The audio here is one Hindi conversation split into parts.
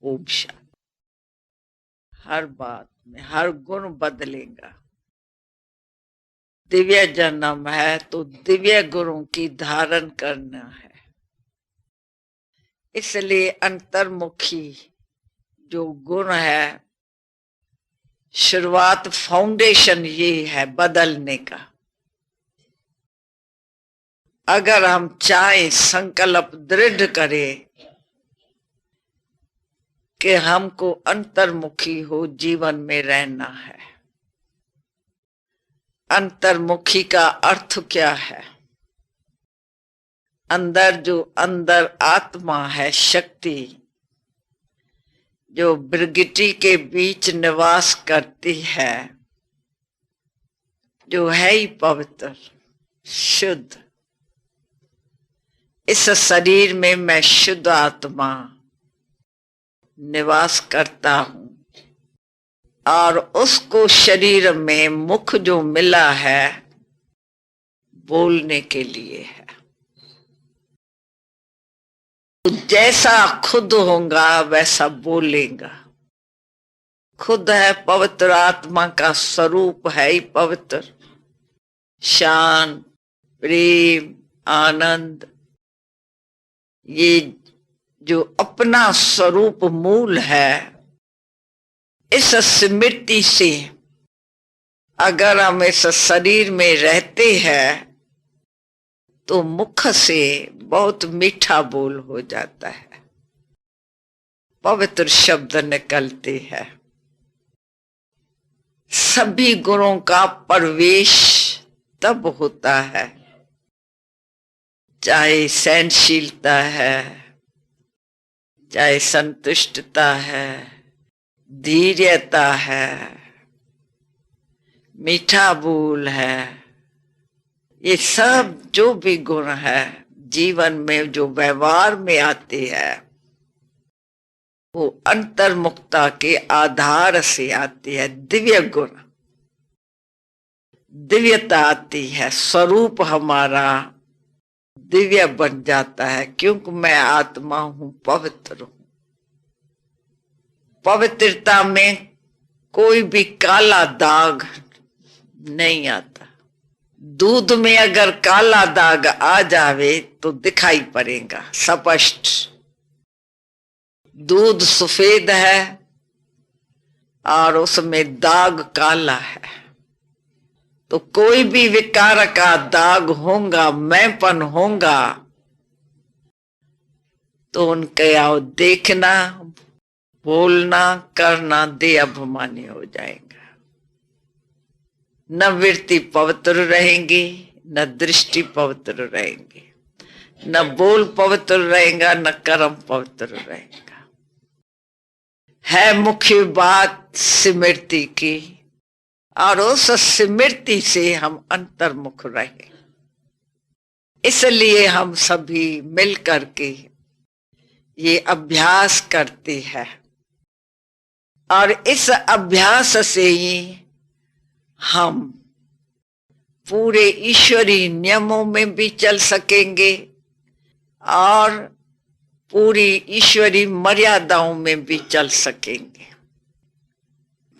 ओम शांति। हर बात में हर गुण बदलेगा। दिव्य जन्म है तो दिव्य गुणों की धारण करना है। इसलिए अंतर्मुखी जो गुण है, शुरुआत फाउंडेशन ये है बदलने का। अगर हम चाहें, संकल्प दृढ़ करें कि हमको अंतर्मुखी हो जीवन में रहना है। अंतर्मुखी का अर्थ क्या है? अंदर आत्मा है, शक्ति जो प्रकृति के बीच निवास करती है, जो है ही पवित्र शुद्ध। इस शरीर में मैं शुद्ध आत्मा निवास करता हूं और उसको शरीर में मुख जो मिला है बोलने के लिए है। तो जैसा खुद होगा वैसा बोलेगा। खुद है पवित्र, आत्मा का स्वरूप है ही पवित्र, शांत, प्रेम, आनंद। ये जो अपना स्वरूप मूल है, इस स्मृति से अगर हम इस शरीर में रहते हैं तो मुख से बहुत मीठा बोल हो जाता है, पवित्र शब्द निकलते हैं। सभी गुणों का प्रवेश तब होता है, चाहे सहनशीलता है, चाहे संतुष्टता है, धैर्यता है, मीठा बोल है। ये सब जो भी गुण है जीवन में जो व्यवहार में आते हैं वो अंतर्मुखता के आधार से आती है। दिव्य गुण, दिव्यता आती है, स्वरूप हमारा दिव्य बन जाता है क्योंकि मैं आत्मा हूं, पवित्र हूं। पवित्रता में कोई भी काला दाग नहीं आता। दूध में अगर काला दाग आ जावे तो दिखाई पड़ेगा स्पष्ट। दूध सफेद है और उसमें दाग काला है, तो कोई भी विकार का दाग होगा, मैंपन होगा, तो उनके आओ देखना, बोलना, करना दे अभिमानी हो जाएगा। न वृत्ति पवित्र रहेंगी, न दृष्टि पवित्र रहेंगी, न बोल पवित्र रहेगा, न कर्म पवित्र रहेगा। है मुख्य बात स्मृति की, और उस स्मृति से हम अंतर्मुख रहे। इसलिए हम सभी मिल करके ये अभ्यास करते हैं और इस अभ्यास से ही हम पूरे ईश्वरीय नियमों में भी चल सकेंगे और पूरी ईश्वरीय मर्यादाओं में भी चल सकेंगे,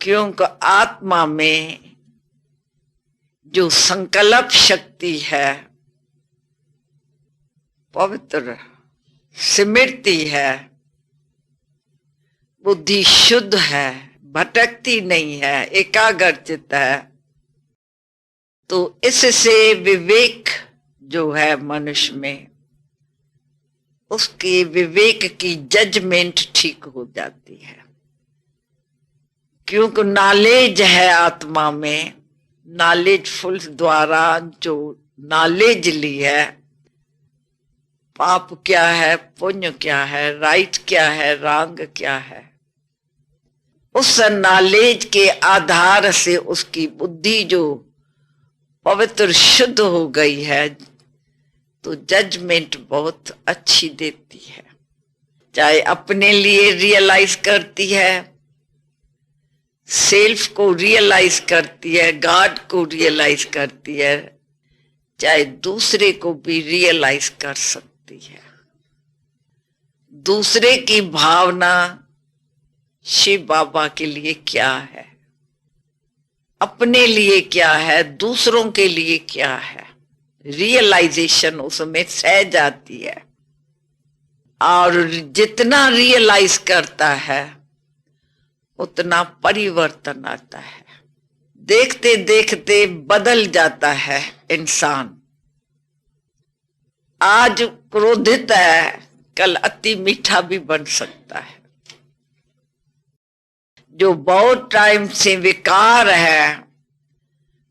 क्योंकि आत्मा में जो संकल्प शक्ति है, पवित्र स्मृति है, बुद्धि शुद्ध है, भटकती नहीं है, एकाग्रचित है। तो इससे विवेक जो है मनुष्य में, उसके विवेक की जजमेंट ठीक हो जाती है, क्योंकि नॉलेज है आत्मा में। नॉलेजफुल द्वारा जो नॉलेज ली है, पाप क्या है, पुण्य क्या है, राइट क्या है, रॉन्ग क्या है, उस नॉलेज के आधार से उसकी बुद्धि जो पवित्र शुद्ध हो गई है तो जजमेंट बहुत अच्छी देती है। चाहे अपने लिए रियलाइज करती है, सेल्फ को रियलाइज करती है, गॉड को रियलाइज करती है, चाहे दूसरे को भी रियलाइज कर सकती है। दूसरे की भावना शिव बाबा के लिए क्या है, अपने लिए क्या है, दूसरों के लिए क्या है, रियलाइजेशन उसमें सहज आती है। और जितना रियलाइज करता है उतना परिवर्तन आता है। देखते देखते बदल जाता है इंसान। आज क्रोधित है, कल अति मीठा भी बन सकता है। जो बहुत टाइम से विकार है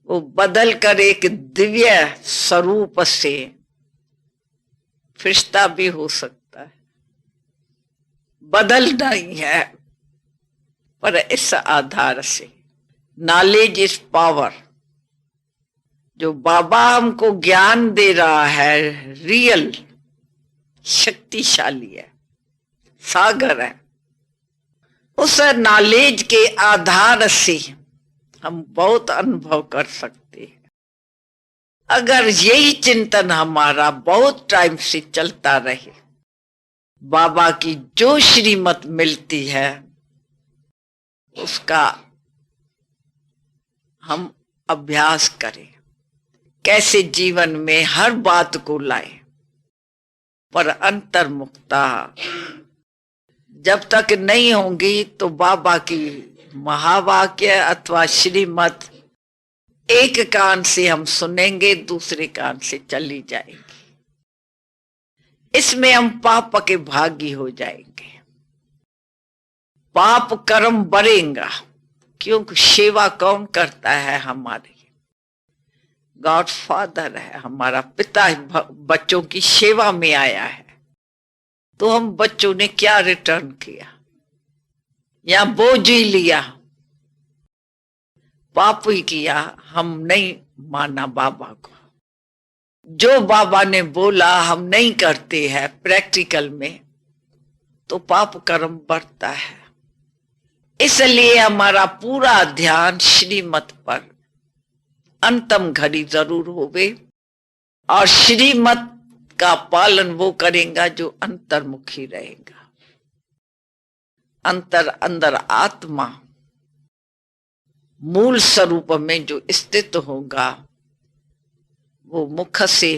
वो बदल कर एक दिव्य स्वरूप से फरिश्ता भी हो सकता है। बदल नहीं है, पर इस आधार से नॉलेज इज पावर। जो बाबा हमको ज्ञान दे रहा है रियल शक्तिशाली है, सागर है। उस नॉलेज के आधार से हम बहुत अनुभव कर सकते हैं। अगर यही चिंतन हमारा बहुत टाइम से चलता रहे, बाबा की जो श्रीमत मिलती है उसका हम अभ्यास करें, कैसे जीवन में हर बात को लाए, पर अंतर्मुखता जब तक नहीं होंगी तो बाबा की महावाक्य अथवा श्रीमत एक कान से हम सुनेंगे, दूसरे कान से चली जाएगी। इसमें हम पाप के भागी हो जाएंगे, पाप कर्म बढ़ेगा। क्योंकि सेवा कौन करता है? हमारे गॉड फादर है, हमारा पिता बच्चों की सेवा में आया है। तो हम बच्चों ने क्या रिटर्न किया? या बोझ ही लिया, पाप ही किया। हम नहीं माना बाबा को, जो बाबा ने बोला हम नहीं करते हैं प्रैक्टिकल में, तो पाप कर्म बढ़ता है। इसलिए हमारा पूरा ध्यान श्रीमत पर अंतम घड़ी जरूर होवे, और श्रीमत का पालन वो करेगा जो अंतर्मुखी रहेगा। अंदर आत्मा मूल स्वरूप में जो स्थित होगा, वो मुख से,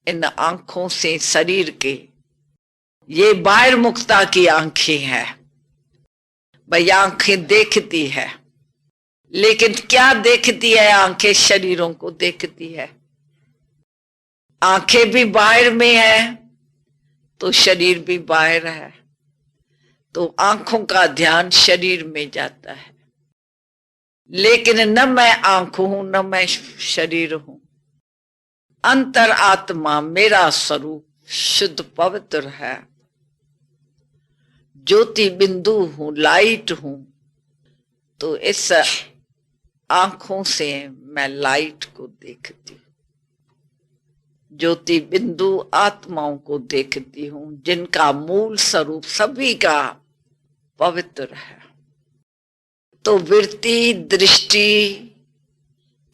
इन आंखों से, शरीर के, ये बाहर मुक्ता की आंखें हैं। भाई आंखें देखती है, लेकिन क्या देखती है? आंखें शरीरों को देखती है। आंखें भी बाहर में है तो शरीर भी बाहर है, तो आंखों का ध्यान शरीर में जाता है। लेकिन न मैं आंख हूं, न मैं शरीर हूं। अंतर आत्मा मेरा स्वरूप शुद्ध पवित्र है, ज्योति बिंदु हूं, लाइट हूं। तो इस आंखों से मैं लाइट को देखती हूं, ज्योति बिंदु आत्माओं को देखती हूं, जिनका मूल स्वरूप सभी का पवित्र है। तो वृत्ति, दृष्टि,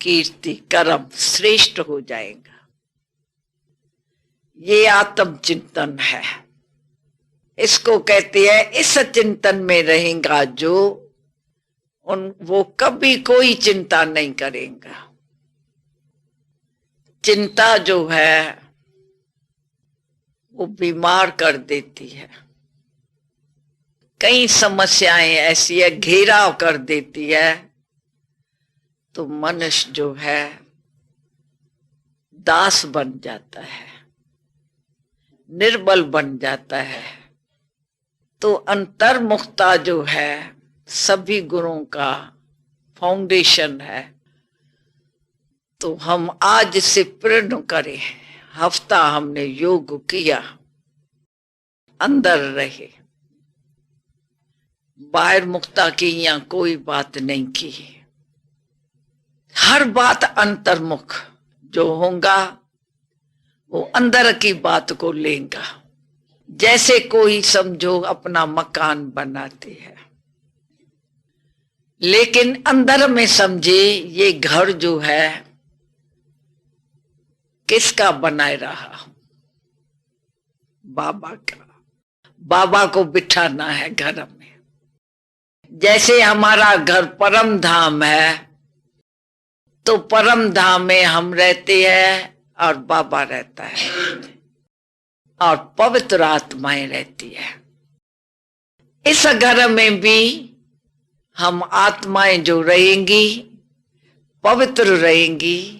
कीर्ति, कर्म श्रेष्ठ हो जाएगा। ये आत्म चिंतन है, इसको कहते हैं। इस चिंतन में रहेगा जो वो कभी कोई चिंता नहीं करेगा। चिंता जो है वो बीमार कर देती है। कई समस्याएं ऐसी है, घेराव कर देती है। तो मनुष्य जो है दास बन जाता है, निर्बल बन जाता है। तो अंतर्मुखता जो है सभी गुणों का फाउंडेशन है। तो हम आज से प्रण करें, हफ्ता हमने योग किया, अंदर रहे, बाहर मुक्ता की या कोई बात नहीं की। हर बात अंतर्मुख जो होगा वो अंदर की बात को लेगा। जैसे कोई समझो अपना मकान बनाते हैं, लेकिन अंदर में समझे ये घर जो है किसका बनाए रहा? बाबा का। बाबा को बिठाना है घर में। जैसे हमारा घर परम धाम है, तो परम धाम में हम रहते हैं और बाबा रहता है और पवित्र आत्माएं रहती है। इस घर में भी हम आत्माएं जो रहेंगी पवित्र रहेंगी,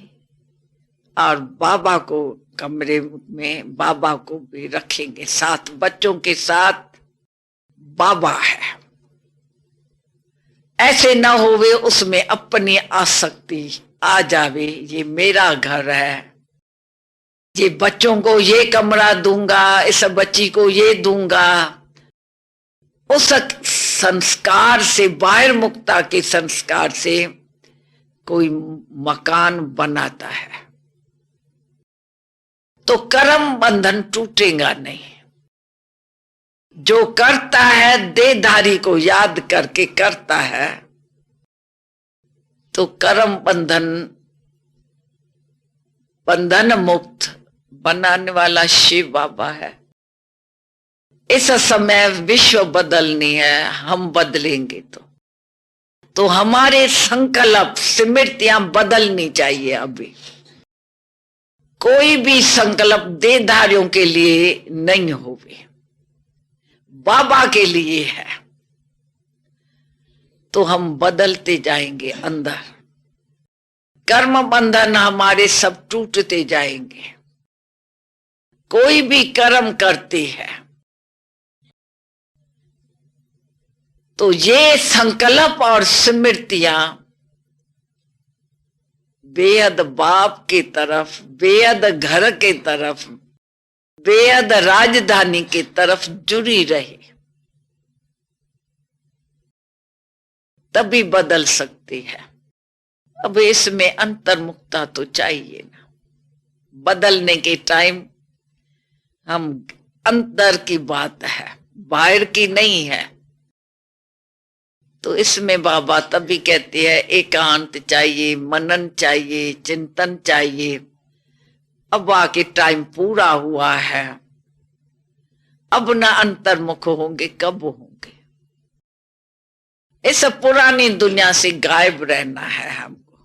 और बाबा को कमरे में बाबा को भी रखेंगे साथ, बच्चों के साथ बाबा है। ऐसे ना होवे उसमें अपनी आसक्ति आ जावे, ये मेरा घर है, ये बच्चों को ये कमरा दूंगा, इस बच्ची को ये दूंगा। उस संस्कार से, बाहिर मुक्ता के संस्कार से कोई मकान बनाता है तो कर्म बंधन टूटेगा नहीं। जो करता है देहधारी को याद करके करता है तो कर्म बंधन मुक्त बनाने वाला शिव बाबा है। इस समय विश्व बदलनी है, हम बदलेंगे तो हमारे संकल्प स्मृतियां बदलनी चाहिए। अभी कोई भी संकल्प देहधारियों के लिए नहीं होवे, बाबा के लिए है। तो हम बदलते जाएंगे अंदर, कर्म बंधन हमारे सब टूटते जाएंगे। कोई भी कर्म करते हैं तो ये संकल्प और स्मृतियां बेहद बाप की तरफ, बेहद घर के तरफ, बेहद राजधानी की तरफ जुड़ी रहे, तभी बदल सकती है। अब इसमें अंतर्मुक्ता तो चाहिए ना। बदलने के टाइम हम अंदर की बात है, बाहर की नहीं है। तो इसमें बाबा तभी कहते हैं एकांत चाहिए, मनन चाहिए, चिंतन चाहिए। अब आके टाइम पूरा हुआ है, अब ना अंतर्मुख होंगे, कब होंगे? इस पुरानी दुनिया से गायब रहना है हमको,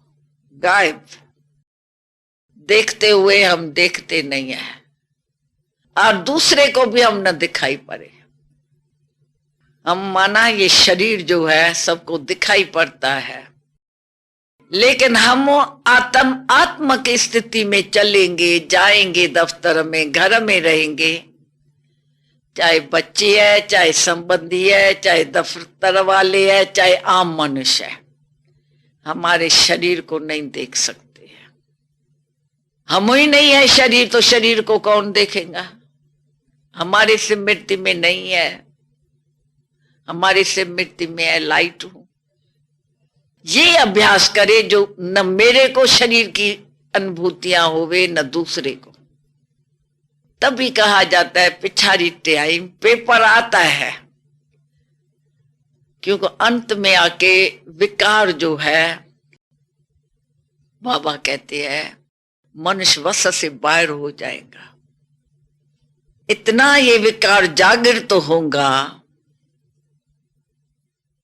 गायब। देखते हुए हम देखते नहीं है, और दूसरे को भी हम न दिखाई पड़े। हम माना ये शरीर जो है सबको दिखाई पड़ता है, लेकिन हम आत्म की स्थिति में चलेंगे, जाएंगे दफ्तर में, घर में रहेंगे, चाहे बच्चे है, चाहे संबंधी है, चाहे दफ्तर वाले है, चाहे आम मनुष्य है, हमारे शरीर को नहीं देख सकते हैं। हम ही नहीं है शरीर, तो शरीर को कौन देखेगा? हमारी स्मृति में नहीं है, हमारी स्मृति में है लाइट हूं। ये अभ्यास करे जो न मेरे को शरीर की अनुभूतियां होवे न दूसरे को। तभी कहा जाता है पिछाड़ी टाइम पेपर आता है, क्योंकि अंत में आके विकार जो है, बाबा कहते हैं मनुष्य वश से बाहर हो जाएगा। इतना ये विकार जागृत तो होगा,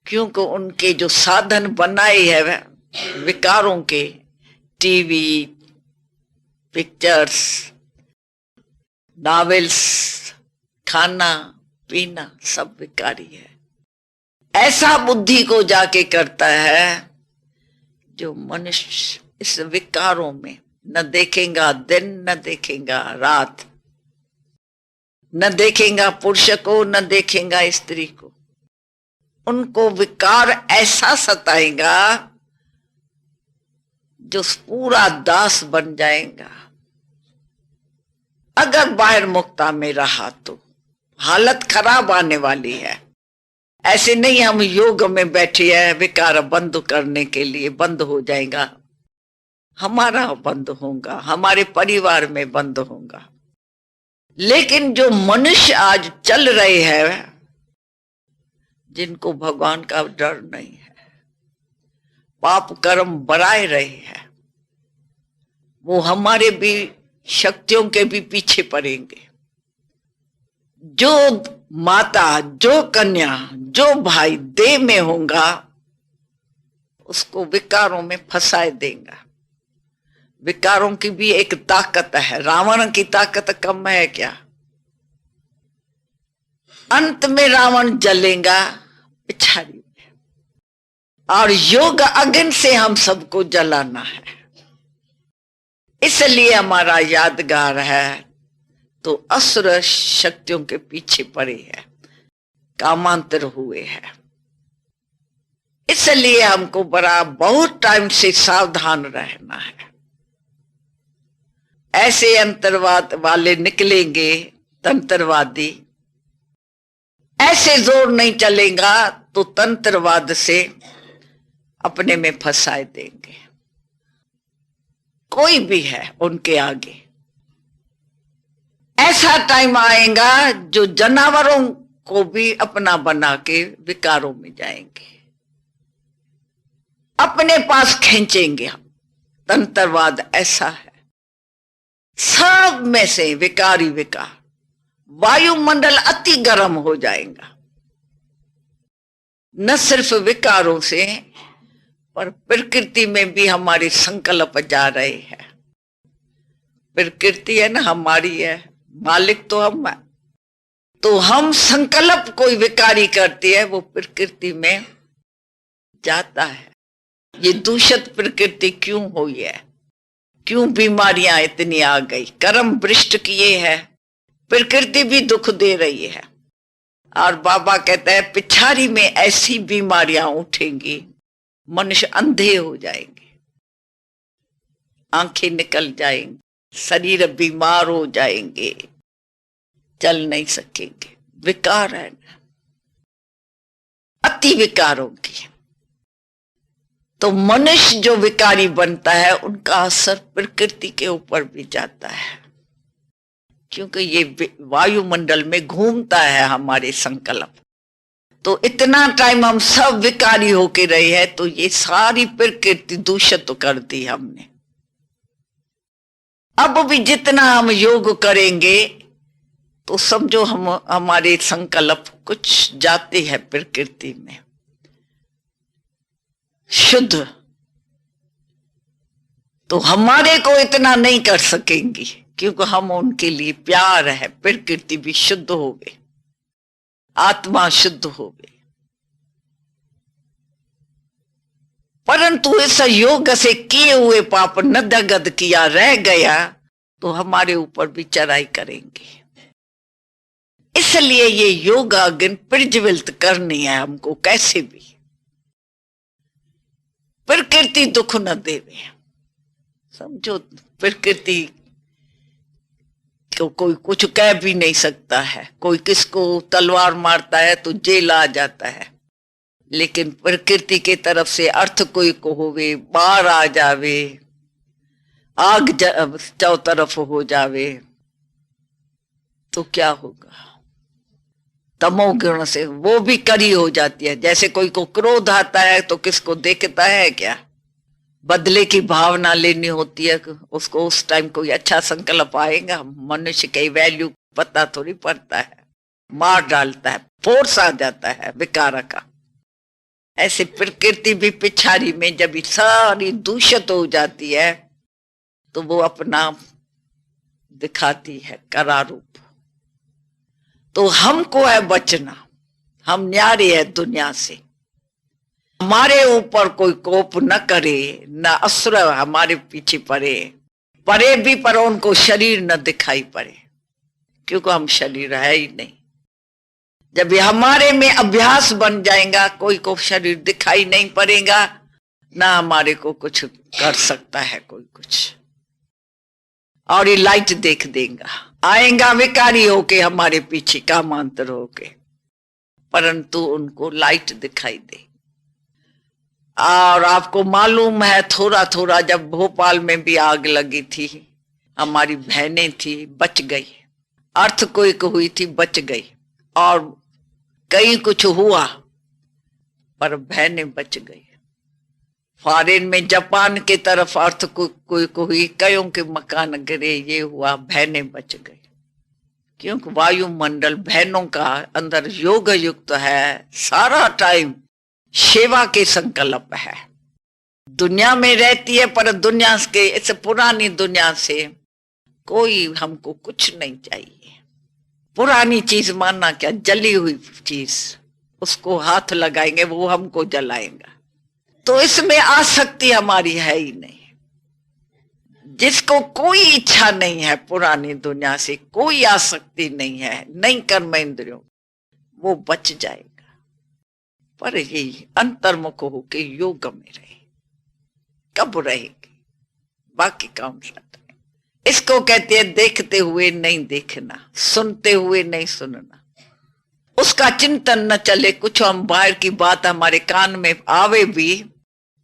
क्योंकि उनके जो साधन बनाए हैं विकारों के, टीवी, पिक्चर्स, नॉवेल्स, खाना पीना, सब विकारी है। ऐसा बुद्धि को जाके करता है जो मनुष्य इस विकारों में न देखेगा दिन, न देखेगा रात, न देखेगा पुरुष को, न देखेगा स्त्री को। उनको विकार ऐसा सताएगा जो पूरा दास बन जाएगा। अगर बाहर मुक्ता में रहा तो हालत खराब आने वाली है। ऐसे नहीं हम योग में बैठे हैं विकार बंद करने के लिए, बंद हो जाएगा, हमारा बंद होगा, हमारे परिवार में बंद होगा। लेकिन जो मनुष्य आज चल रहे हैं, जिनको भगवान का डर नहीं है, पाप कर्म बढ़ाए रहे हैं, वो हमारे भी शक्तियों के भी पीछे पड़ेंगे। जो माता, जो कन्या, जो भाई देह में होगा उसको विकारों में फंसाए देगा। विकारों की भी एक ताकत है, रावण की ताकत कम है क्या? अंत में रावण जलेगा पिछाड़ी में, और योग अग्नि से हम सबको जलाना है। इसलिए हमारा यादगार है तो असुर शक्तियों के पीछे पड़े है, कामांतर हुए हैं। इसलिए हमको बड़ा बहुत टाइम से सावधान रहना है। ऐसे अंतरवाद वाले निकलेंगे, तंत्रवादी, ऐसे जोर नहीं चलेगा तो तंत्रवाद से अपने में फंसाए देंगे। कोई भी है उनके आगे। ऐसा टाइम आएगा जो जानवरों को भी अपना बना के विकारों में जाएंगे, अपने पास खींचेंगे हम। तंत्रवाद ऐसा है, सब में से विकारी विकार। वायुमंडल अति गर्म हो जाएगा, न सिर्फ विकारों से पर प्रकृति में भी हमारे संकल्प जा रहे हैं। प्रकृति है ना हमारी है, मालिक तो हम है, तो हम संकल्प कोई विकारी करती है वो प्रकृति में जाता है। ये दूषित प्रकृति क्यों हुई है, क्यों बीमारियां इतनी आ गई? कर्म भ्रष्ट किए है, प्रकृति भी दुख दे रही है। और बाबा कहते हैं पिछाड़ी में ऐसी बीमारियां उठेंगी, मनुष्य अंधे हो जाएंगे, आंखें निकल जाएंगी, शरीर बीमार हो जाएंगे, चल नहीं सकेंगे। विकार है ना, अति विकारों की। तो मनुष्य जो विकारी बनता है उनका असर प्रकृति के ऊपर भी जाता है, क्योंकि ये वायुमंडल में घूमता है हमारे संकल्प। तो इतना टाइम हम सब विकारी होके रहे हैं, तो ये सारी प्रकृति दूषित तो कर दी हमने। अब भी जितना हम योग करेंगे तो समझो हम हमारे संकल्प कुछ जाते हैं प्रकृति में शुद्ध, तो हमारे को इतना नहीं कर सकेंगी, क्योंकि हम उनके लिए प्यार है। प्रकृति भी शुद्ध हो गई, आत्मा शुद्ध हो गई। परंतु इस योग से किए हुए पाप नदगद किया रह गया तो हमारे ऊपर भी चढ़ाई करेंगे। इसलिए ये योग अग्नि प्रज्वलित करनी है हमको, कैसे भी प्रकृति दुख न देवे। समझो प्रकृति को कोई कुछ कह भी नहीं सकता है, कोई किसको तलवार मारता है तो जेल आ जाता है, लेकिन प्रकृति के तरफ से अर्थ कोई को होवे, बाढ़ आ जावे, आग चारों तरफ हो जावे तो क्या होगा? तमोगुण से वो भी करी हो जाती है। जैसे कोई को क्रोध आता है तो किसको देखता है क्या? बदले की भावना लेनी होती है उसको। उस टाइम कोई अच्छा संकल्प आएगा, मनुष्य की वैल्यू पता थोड़ी पड़ता है, मार डालता है, फोर्स आ जाता है विकार का। ऐसे प्रकृति भी पिछाड़ी में जब सारी दूषित हो जाती है तो वो अपना दिखाती है करारूप। तो हमको है बचना, हम न्यारे है दुनिया से। हमारे ऊपर कोई कोप न करे, न असुर हमारे पीछे पड़े, परे भी पर उनको शरीर न दिखाई पड़े, क्योंकि हम शरीर है ही नहीं। जब ये हमारे में अभ्यास बन जाएगा, कोई को शरीर दिखाई नहीं पड़ेगा, ना हमारे को कुछ कर सकता है कोई कुछ। और ये लाइट देख देगा, आएगा विकारी होके हमारे पीछे, कामांतर होके, परंतु उनको लाइट दिखाई दे। और आपको मालूम है थोड़ा थोड़ा जब भोपाल में भी आग लगी थी, हमारी बहनें थी बच गई, अर्थक्वेक हुई थी बच गई, और कहीं कुछ हुआ पर बहनें बच गई। फॉरेन में जापान के तरफ अर्थक्वेक हुई, कईयों के मकान गिरे, ये हुआ, बहनें बच गई। क्योंकि वायुमंडल बहनों का अंदर योग युक्त है, सारा टाइम सेवा के संकल्प है। दुनिया में रहती है पर दुनिया के, इस पुरानी दुनिया से कोई हमको कुछ नहीं चाहिए। पुरानी चीज मानना क्या, जली हुई चीज, उसको हाथ लगाएंगे वो हमको जलाएगा। तो इसमें आसक्ति हमारी है ही नहीं। जिसको कोई इच्छा नहीं है पुरानी दुनिया से, कोई आसक्ति नहीं है, नहीं कर्मेंद्रियों, वो बच जाएगा। पर यही अंतर्मुख होके योग में रहे, कब रहेगी, बाकी काम साथ है। इसको कहते हैं देखते हुए नहीं देखना, सुनते हुए नहीं सुनना, उसका चिंतन न चले। कुछ हम बाहर की बात हमारे कान में आवे भी,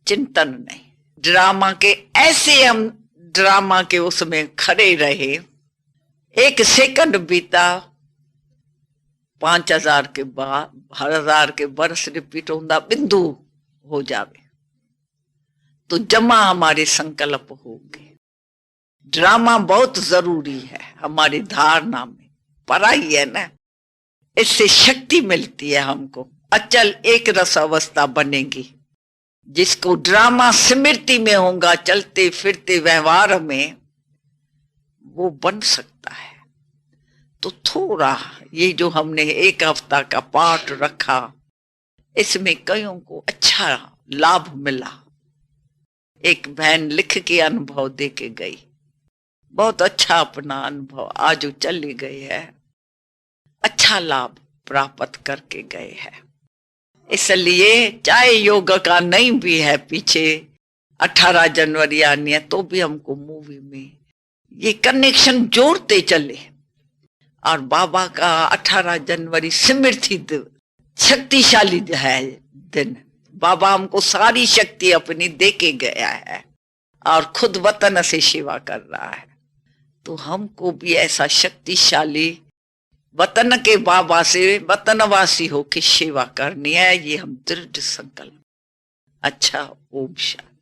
चिंतन नहीं। ड्रामा के ऐसे हम ड्रामा के उसमें खड़े रहे, 1 सेकंड बीता 5000 के बाद 1000 के वर्ष रिपीट होता बिंदु हो जावे तो जमा हमारे संकल्प होंगे। ड्रामा बहुत जरूरी है हमारी धारणा में, पढ़ाई है ना, इससे शक्ति मिलती है हमको। अचल एक रस अवस्था बनेगी। जिसको ड्रामा स्मृति में होगा, चलते फिरते व्यवहार में, वो बन सकता है। तो थोड़ा ये जो हमने 1 हफ्ता का पाठ रखा, इसमें कईयों को अच्छा लाभ मिला। एक बहन लिख के अनुभव दे के गई, बहुत अच्छा अपना अनुभव आज वो चली गई है, अच्छा लाभ प्राप्त करके गए हैं। इसलिए चाहे योग का नहीं भी है, पीछे 18 जनवरी आनी है, तो भी हमको मूवी में ये कनेक्शन जोड़ते चले। और बाबा का 18 जनवरी स्मृति शक्तिशाली है दिन। बाबा हमको सारी शक्ति अपनी देके गया है और खुद वतन से सेवा कर रहा है। तो हमको भी ऐसा शक्तिशाली वतन के बाबा से वतनवासी होकर सेवा करनी है, ये हम दृढ़ संकल्प। अच्छा, ओम शांति।